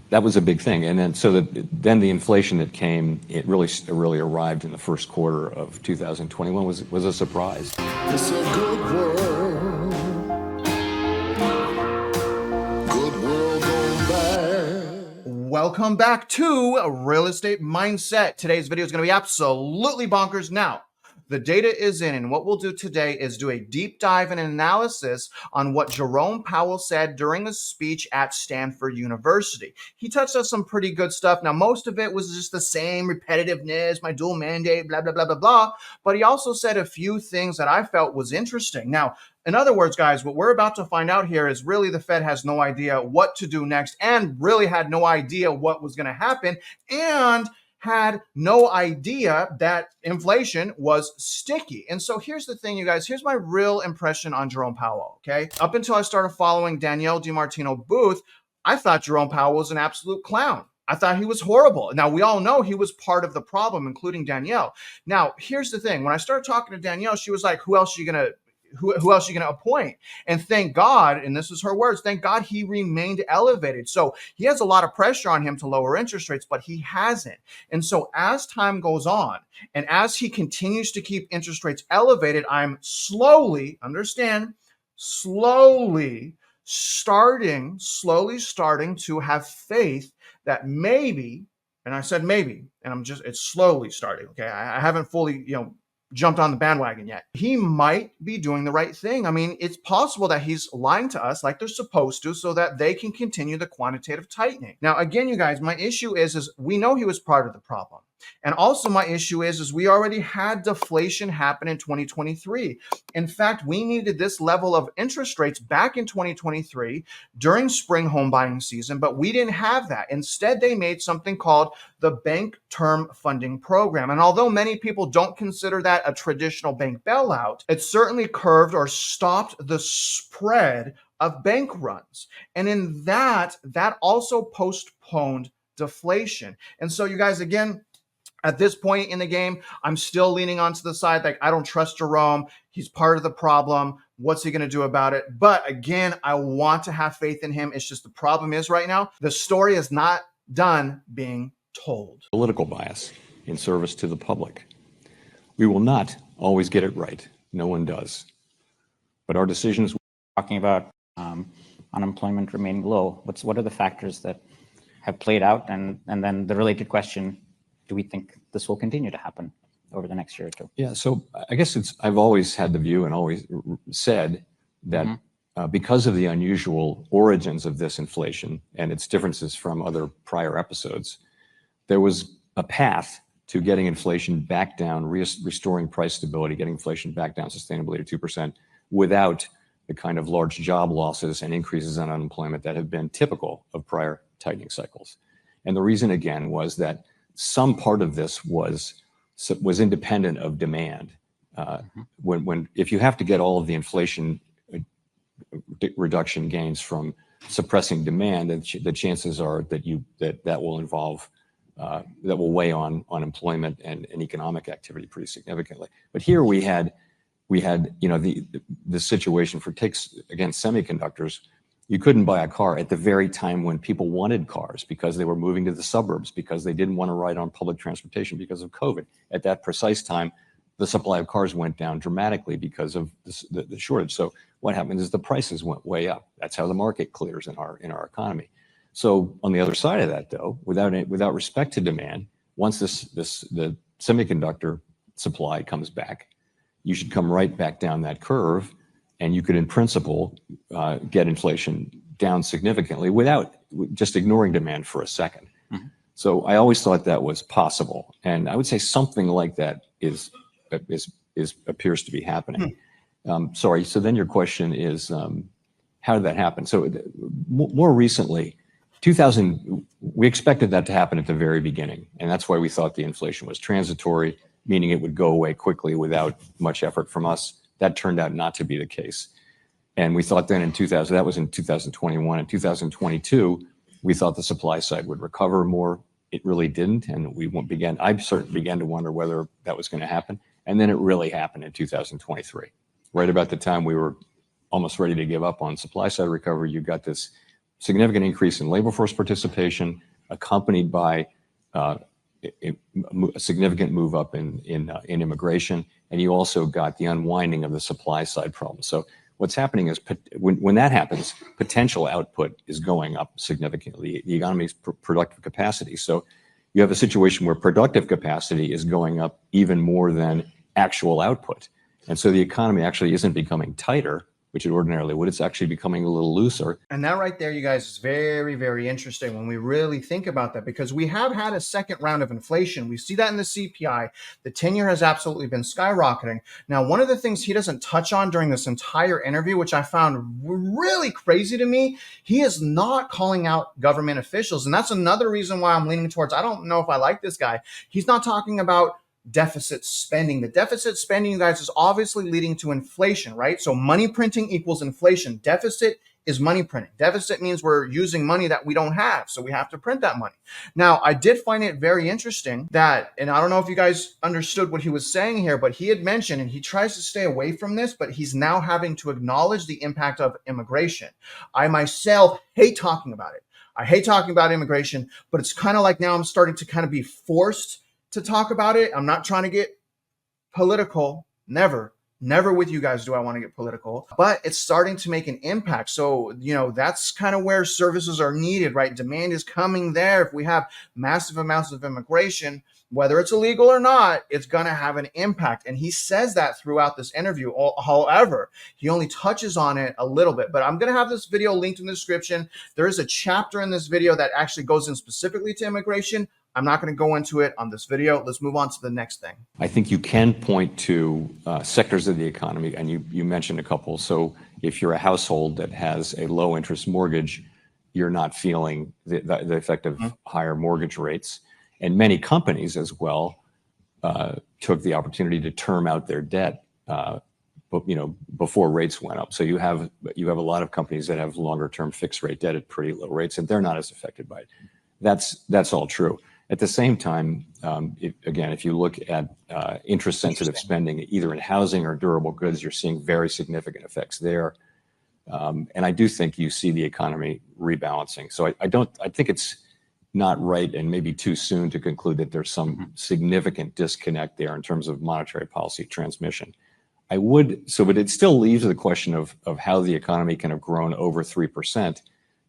that was a big thing. And then the inflation that came, it really arrived in the first quarter of 2021 was a surprise. It's a good world. Good world going bad. Welcome back to Real Estate Mindset. Today's video is going to be absolutely bonkers. Now, the data is in, and what we'll do today is do a deep dive and analysis on what Jerome Powell said during a speech at Stanford University. He touched on some pretty good stuff. Now, most of it was just the same repetitiveness, my dual mandate, blah, blah, blah, blah, blah. But he also said a few things that I felt was interesting. Now, in other words, guys, what we're about to find out here is really the Fed has no idea what to do next and really had no idea what was going to happen and had no idea that inflation was sticky. And so here's the thing, you guys, here's my real impression on Jerome Powell, okay? Up until I started following Danielle DiMartino Booth, I thought Jerome Powell was an absolute clown. I thought he was horrible. Now, we all know he was part of the problem, including Danielle. Now, here's the thing. When I started talking to Danielle, she was like, who else are you going to appoint? And thank God, and this is her words, thank God he remained elevated. So he has a lot of pressure on him to lower interest rates, but he hasn't. And so as time goes on, and as he continues to keep interest rates elevated, I'm slowly starting to have faith that maybe, and I said maybe, and it's slowly starting, okay? I haven't fully, jumped on the bandwagon yet. He might be doing the right thing. I mean, it's possible that he's lying to us like they're supposed to so that they can continue the quantitative tightening. Now, again, you guys, my issue is we know he was part of the problem. And also my issue is we already had deflation happen in 2023. In fact, we needed this level of interest rates back in 2023 during spring home buying season, but we didn't have that. Instead, they made something called the Bank Term Funding Program. And although many people don't consider that a traditional bank bailout, it certainly curved or stopped the spread of bank runs. And in that also postponed deflation. And so you guys, again, at this point in the game, I'm still leaning onto the side like I don't trust Jerome. He's part of the problem. What's he going to do about it? But again, I want to have faith in him. It's just the problem is right now, the story is not done being told. Political bias in service to the public. We will not always get it right. No one does. But our decisions. Talking about unemployment remaining low, what are the factors that have played out? And then the related question, do we think this will continue to happen over the next year or two? Yeah, so I guess I've always had the view and always said that because of the unusual origins of this inflation and its differences from other prior episodes, there was a path to getting inflation back down, restoring price stability, getting inflation back down sustainably to 2% without the kind of large job losses and increases in unemployment that have been typical of prior tightening cycles. And the reason, again, was that some part of this was independent of demand. If you have to get all of the inflation reduction gains from suppressing demand, the chances are that will involve that will weigh on unemployment and economic activity pretty significantly. But here we had the situation for again semiconductors. You couldn't buy a car at the very time when people wanted cars because they were moving to the suburbs, because they didn't want to ride on public transportation because of COVID. At that precise time, the supply of cars went down dramatically because of the shortage. So what happened is the prices went way up. That's how the market clears in our economy. So on the other side of that, though, without respect to demand, once the semiconductor supply comes back, you should come right back down that curve. And you could, in principle, get inflation down significantly without just ignoring demand for a second. So I always thought that was possible, and I would say something like that appears to be happening. Sorry. So then your question is, how did that happen? So more recently, we expected that to happen at the very beginning, and that's why we thought the inflation was transitory, meaning it would go away quickly without much effort from us. That turned out not to be the case. And we thought then that was in 2021. In 2022, we thought the supply side would recover more. It really didn't. And I certainly began to wonder whether that was going to happen. And then it really happened in 2023. Right about the time we were almost ready to give up on supply side recovery, you got this significant increase in labor force participation, accompanied by a significant move up in immigration, and you also got the unwinding of the supply side problem. So what's happening is when that happens, potential output is going up significantly, the economy's productive capacity. So you have a situation where productive capacity is going up even more than actual output. And so the economy actually isn't becoming tighter, which it ordinarily would. It's actually becoming a little looser. And that right there, you guys, is very, very interesting when we really think about that, because we have had a second round of inflation. We see that in the CPI. The 10-year has absolutely been skyrocketing. Now, one of the things he doesn't touch on during this entire interview, which I found really crazy to me, he is not calling out government officials. And that's another reason why I'm leaning towards, I don't know if I like this guy. He's not talking about deficit spending. The deficit spending, you guys, is obviously leading to inflation, right? So money printing equals inflation. Deficit is money printing. Deficit means we're using money that we don't have, so we have to print that money. Now, I did find it very interesting that, and I don't know if you guys understood what he was saying here, but he had mentioned, and he tries to stay away from this, but he's now having to acknowledge the impact of immigration. I myself hate talking about it. I hate talking about immigration, but it's kind of like now I'm starting to kind of be forced to talk about it. I'm not trying to get political. Never with you guys do I want to get political, but it's starting to make an impact. So, that's kind of where services are needed, right? Demand is coming there. If we have massive amounts of immigration, whether it's illegal or not, it's going to have an impact. And he says that throughout this interview. However, he only touches on it a little bit, but I'm going to have this video linked in the description. There is a chapter in this video that actually goes in specifically to immigration. I'm not going to go into it on this video. Let's move on to the next thing. I think you can point to sectors of the economy, and you mentioned a couple. So if you're a household that has a low interest mortgage, you're not feeling the effect of higher mortgage rates. And many companies as well took the opportunity to term out their debt, before rates went up. So you have a lot of companies that have longer term fixed rate debt at pretty low rates, and they're not as affected by it. That's all true. At the same time, if you look at interest-sensitive spending, either in housing or durable goods, you're seeing very significant effects there. And I do think you see the economy rebalancing. So I think it's not right and maybe too soon to conclude that there's some significant disconnect there in terms of monetary policy transmission. But it still leaves the question of how the economy can have grown over 3%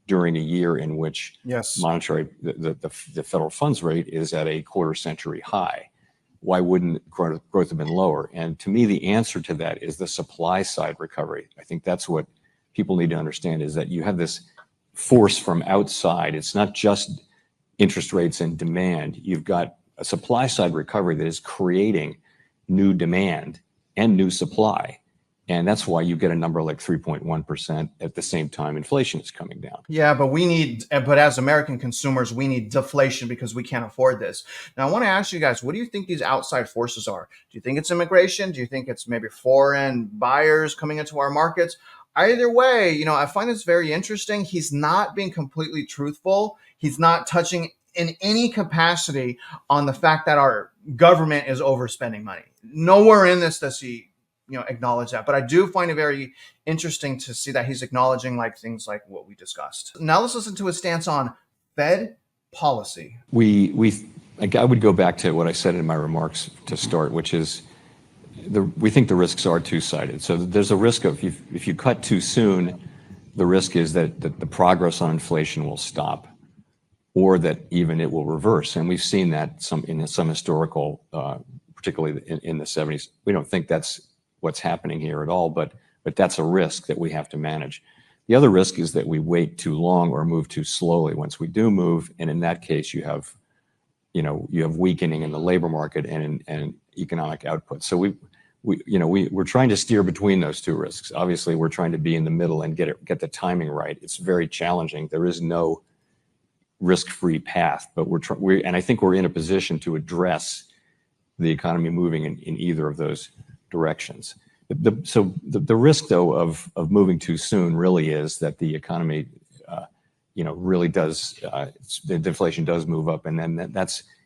during a year in which the federal funds rate is at a quarter-century high. Why wouldn't growth have been lower? And to me, the answer to that is the supply side recovery. I think that's what people need to understand, is that you have this force from outside. It's not just interest rates and demand. You've got a supply side recovery that is creating new demand and new supply. And that's why you get a number like 3.1% at the same time inflation is coming down. Yeah, but as American consumers, we need deflation because we can't afford this. Now, I want to ask you guys, what do you think these outside forces are? Do you think it's immigration? Do you think it's maybe foreign buyers coming into our markets? Either way, I find this very interesting. He's not being completely truthful. He's not touching in any capacity on the fact that our government is overspending money. Nowhere in this does he acknowledge that. But I do find it very interesting to see that he's acknowledging things like what we discussed. Now let's listen to his stance on Fed policy. I would go back to what I said in my remarks to start, which is we think the risks are two-sided. So there's a risk of if you cut too soon, the risk is that the progress on inflation will stop, or that even it will reverse. And we've seen that in some historical, particularly in the 70s. We don't think that's what's happening here at all, but that's a risk that we have to manage. The other risk is that we wait too long or move too slowly once we do move, and in that case you have weakening in the labor market and economic output. So we're trying to steer between those two risks. Obviously, we're trying to be in the middle and get the timing right. It's very challenging. There is no risk-free path, but and I think we're in a position to address the economy moving in either of those directions. So the risk, though, of moving too soon really is that the economy, really does, the deflation does move up, and then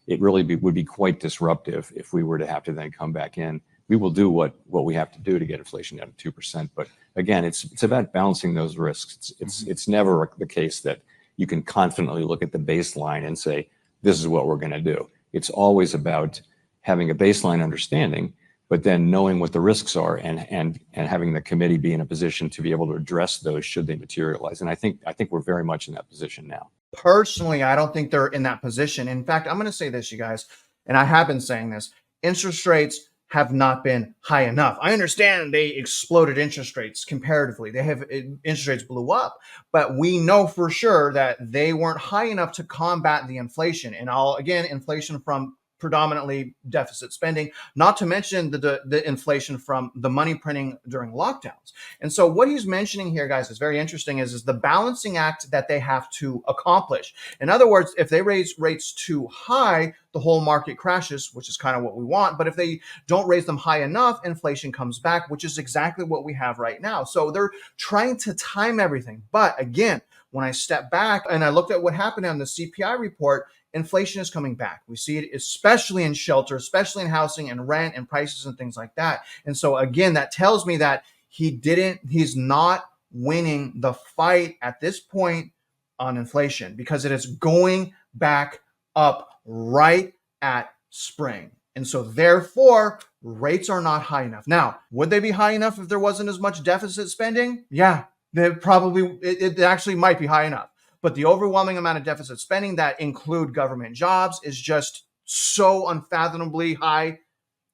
it really would be quite disruptive if we were to have to then come back in. we will do what we have to do to get inflation down to 2%. But again, it's about balancing those risks. It's never the case that you can confidently look at the baseline and say, this is what we're going to do. It's always about having a baseline understanding, but then knowing what the risks are and having the committee be in a position to be able to address those should they materialize. And I think we're very much in that position now. Personally, I don't think they're in that position. In fact, I'm going to say this, you guys, and I have been saying this, interest rates have not been high enough. I understand they exploded interest rates comparatively. Interest rates blew up, but we know for sure that they weren't high enough to combat the inflation. And inflation from predominantly deficit spending, not to mention the inflation from the money printing during lockdowns. And so what he's mentioning here, guys, is very interesting, is the balancing act that they have to accomplish. In other words, if they raise rates too high, the whole market crashes, which is kind of what we want. But if they don't raise them high enough, inflation comes back, which is exactly what we have right now. So they're trying to time everything. But again, when I step back and I looked at what happened on the CPI report, inflation is coming back. We see it especially in shelter, especially in housing and rent and prices and things like that. And so again, that tells me that he's not winning the fight at this point on inflation, because it is going back up right at spring. And so therefore, rates are not high enough. Now, would they be high enough if there wasn't as much deficit spending? Yeah, it actually might be high enough. But the overwhelming amount of deficit spending that include government jobs is just so unfathomably high.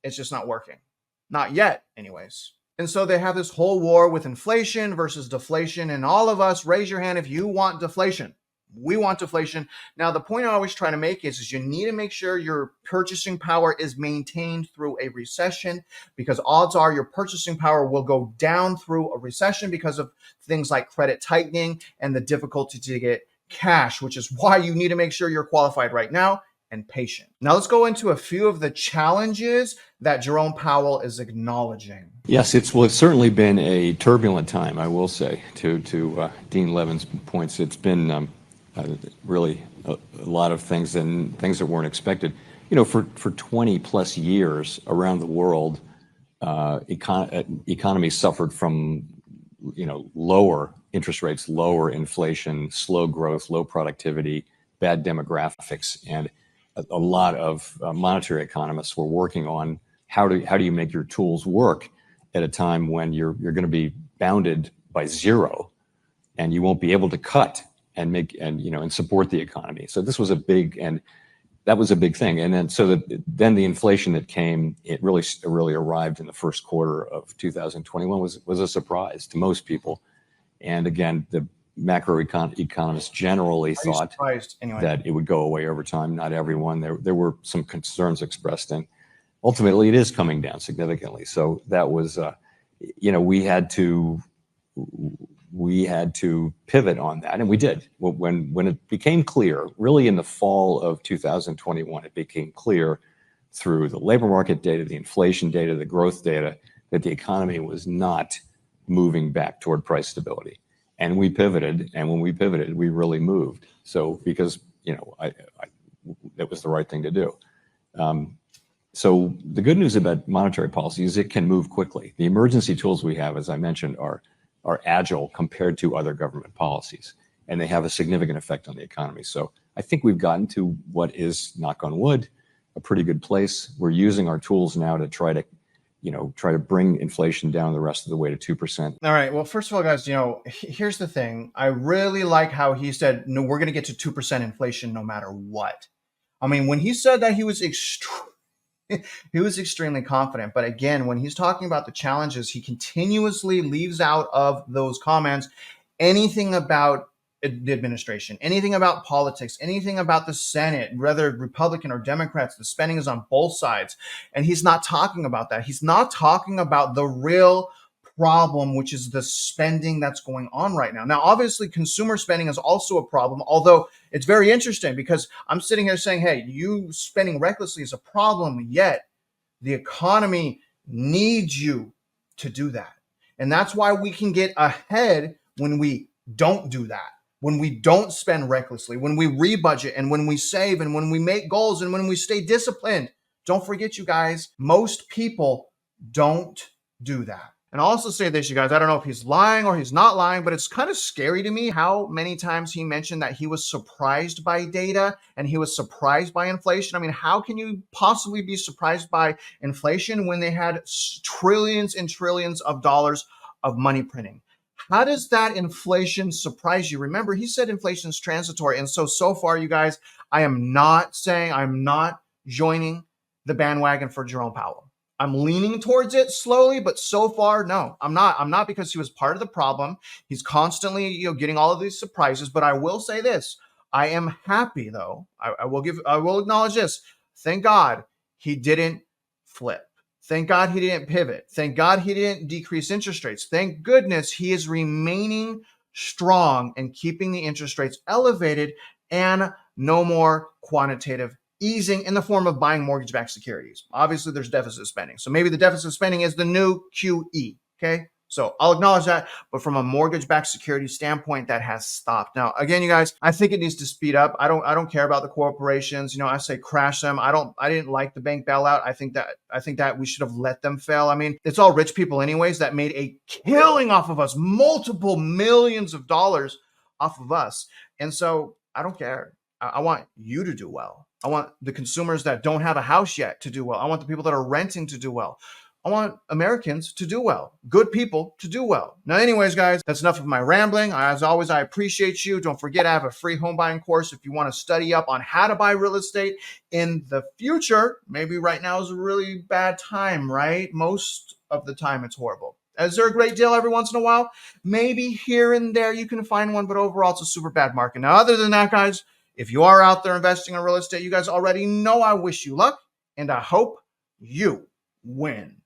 It's just not working. Not yet, anyways. And so they have this whole war with inflation versus deflation. And all of us, raise your hand if you want deflation. We want deflation. Now, the point I always try to make is you need to make sure your purchasing power is maintained through a recession, because odds are your purchasing power will go down through a recession because of things like credit tightening and the difficulty to get cash, which is why you need to make sure you're qualified right now and patient. Now, let's go into a few of the challenges that Jerome Powell is acknowledging. Yes, it's certainly been a turbulent time, I will say, to Dean Levin's points. It's been really a lot of things and things that weren't expected. For 20 plus years around the world, economies suffered from, lower interest rates, lower inflation, slow growth, low productivity, bad demographics, and a lot of monetary economists were working on how do you make your tools work at a time when you're going to be bounded by zero, and you won't be able to cut and support the economy. So this was that was a big thing. And then the inflation that came, it really arrived in the first quarter of 2021 was a surprise to most people. And again, the macroeconomists generally thought that it would go away over time. Not everyone. There were some concerns expressed, and ultimately it is coming down significantly. So that was, we had to pivot on that, and we did. When it became clear, really in the fall of 2021, it became clear through the labor market data, the inflation data, the growth data, that the economy was not moving back toward price stability. And we pivoted, and when we pivoted, we really moved. So because, that was the right thing to do. So the good news about monetary policy is it can move quickly. The emergency tools we have, as I mentioned, are agile compared to other government policies, and they have a significant effect on the economy. So I think we've gotten to what is, knock on wood, a pretty good place. We're using our tools now to try to bring inflation down the rest of the way to 2%. All right. Well, first of all, guys, here's the thing. I really like how he said, no, we're going to get to 2% inflation no matter what. I mean, when he said that, he was extremely confident. But again, when he's talking about the challenges, he continuously leaves out of those comments anything about the administration, anything about politics, anything about the Senate, whether Republican or Democrats. The spending is on both sides. And he's not talking about that. He's not talking about the real problem, which is the spending that's going on right now. Now, obviously, consumer spending is also a problem, although it's very interesting because I'm sitting here saying, hey, you spending recklessly is a problem, yet the economy needs you to do that. And that's why we can get ahead when we don't do that, when we don't spend recklessly, when we rebudget, and when we save, and when we make goals, and when we stay disciplined. Don't forget, you guys, most people Don't do that. And I'll also say this, you guys, I don't know if he's lying or he's not lying, but it's kind of scary to me how many times he mentioned that he was surprised by data and he was surprised by inflation. I mean, how can you possibly be surprised by inflation when they had trillions and trillions of dollars of money printing? How does that inflation surprise you? Remember, he said inflation is transitory. And so far, you guys, I'm not joining the bandwagon for Jerome Powell. I'm leaning towards it slowly, but so far, no, I'm not. I'm not, because he was part of the problem. He's constantly, getting all of these surprises. But I will say this: I am happy, though. I will acknowledge this. Thank God he didn't flip. Thank God he didn't pivot. Thank God he didn't decrease interest rates. Thank goodness he is remaining strong and keeping the interest rates elevated, and no more quantitative easing in the form of buying mortgage-backed securities. Obviously, there's deficit spending. So maybe the deficit spending is the new QE, okay? So I'll acknowledge that, but from a mortgage-backed security standpoint, that has stopped. Now, again, you guys, I think it needs to speed up. I don't care about the corporations. I say crash them. I didn't like the bank bailout. I think that we should have let them fail. I mean, it's all rich people anyways that made a killing off of us, multiple millions of dollars off of us. And so I don't care. I want you to do well. I want the consumers that don't have a house yet to do well. I want the people that are renting to do well. I want Americans to do well, good people to do well. Now, anyways, guys, that's enough of my rambling. As always, I appreciate you. Don't forget, I have a free home buying course if you want to study up on how to buy real estate in the future. Maybe right now is a really bad time, right? Most of the time, it's horrible. Is there a great deal every once in a while? Maybe here and there you can find one, but overall, it's a super bad market. Now, other than that, guys, if you are out there investing in real estate, you guys already know I wish you luck, and I hope you win.